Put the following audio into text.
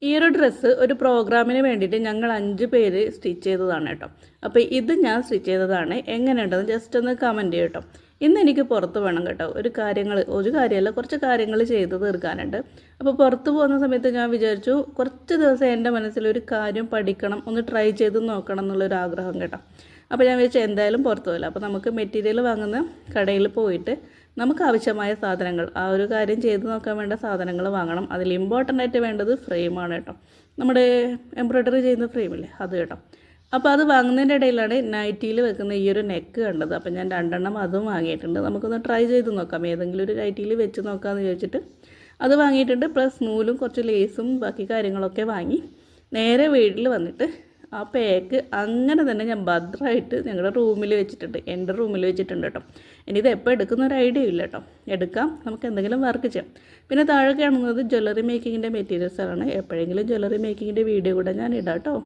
ഈ ഒരു ഡ്രസ്സ് ഒരു പ്രോഗ്രാമിന് വേണ്ടിയിട്ട് ഞങ്ങൾ 5 പേര് സ്റ്റിച്ച് ചെയ്തതാണ് കേട്ടോ. അപ്പോൾ ഇത് ഞാൻ സ്റ്റിച്ച് ചെയ്തതാണ്. എങ്ങനെയുണ്ടെന്ന് ജസ്റ്റ് ഒന്ന് കമൻറ്റ് ചെയ്യൂ കേട്ടോ. ഇന്ന് എനിക്ക് പുറത്ത് വേണം കേട്ടോ. ഒരു കാര്യമല്ല, കുറച്ച് കാര്യങ്ങൾ ചെയ്ത് തീർക്കാനുണ്ട്. അപ്പോൾ പുറത്ത് പോകുന്ന സമയത്ത് ഞാൻ വിചാരിച്ചു കുറച്ച് ദിവസം എൻ്റെ മനസ്സിലൊരു കാര്യം പഠിക്കണം, ഒന്ന് ട്രൈ ചെയ്ത് നോക്കണം എന്നുള്ളൊരു ആഗ്രഹം കേട്ടോ. അപ്പോൾ ഞാൻ വിചാരിച്ചു എന്തായാലും പുറത്ത് പോകില്ല. അപ്പോൾ നമുക്ക് മെറ്റീരിയൽ വാങ്ങുന്ന കടയിൽ പോയിട്ട് നമുക്ക് ആവശ്യമായ സാധനങ്ങൾ, ആ ഒരു കാര്യം ചെയ്ത് നോക്കാൻ വേണ്ട സാധനങ്ങൾ വാങ്ങണം. അതിൽ ഇമ്പോർട്ടൻ്റ് ആയിട്ട് വേണ്ടത് ഫ്രെയിമാണ് കേട്ടോ. നമ്മുടെ എംബ്രോയ്ഡറി ചെയ്യുന്ന ഫ്രെയിമില്ലേ, അത് കേട്ടോ. അപ്പോൾ അത് വാങ്ങുന്നതിൻ്റെ ഇടയിലാണ് നൈറ്റിയിൽ വെക്കുന്ന ഈ ഒരു നെക്ക് കണ്ടത്. അപ്പോൾ ഞാൻ 2 എണ്ണം അതും വാങ്ങിയിട്ടുണ്ട്. നമുക്കൊന്ന് ട്രൈ ചെയ്ത് നോക്കാം, ഏതെങ്കിലും ഒരു നൈറ്റിയിൽ വെച്ച് നോക്കാമെന്ന് ചോദിച്ചിട്ട് അത് വാങ്ങിയിട്ടുണ്ട്. പ്ലസ് നൂലും കുറച്ച് ലേസും ബാക്കി കാര്യങ്ങളൊക്കെ വാങ്ങി നേരെ വീട്ടിൽ വന്നിട്ട് ആ പാക്ക് അങ്ങനെ തന്നെ ഞാൻ ഭദ്രമായിട്ട് ഞങ്ങളുടെ റൂമിൽ വെച്ചിട്ടുണ്ട്, എൻ്റെ റൂമിൽ വെച്ചിട്ടുണ്ട് കേട്ടോ. ഇനി ഇത് എപ്പോൾ എടുക്കുന്ന ഒരു ഐഡിയ ഇല്ല കേട്ടോ. എടുക്കാം, നമുക്ക് എന്തെങ്കിലും വർക്ക് ചെയ്യാം. പിന്നെ താഴെ കാണുന്നത് ജ്വല്ലറി മേക്കിങ്ങിൻ്റെ മെറ്റീരിയൽസാണ്. എപ്പോഴെങ്കിലും ജ്വല്ലറി മേക്കിങ്ങിൻ്റെ വീഡിയോ കൂടെ ഞാൻ ഇടാം കേട്ടോ.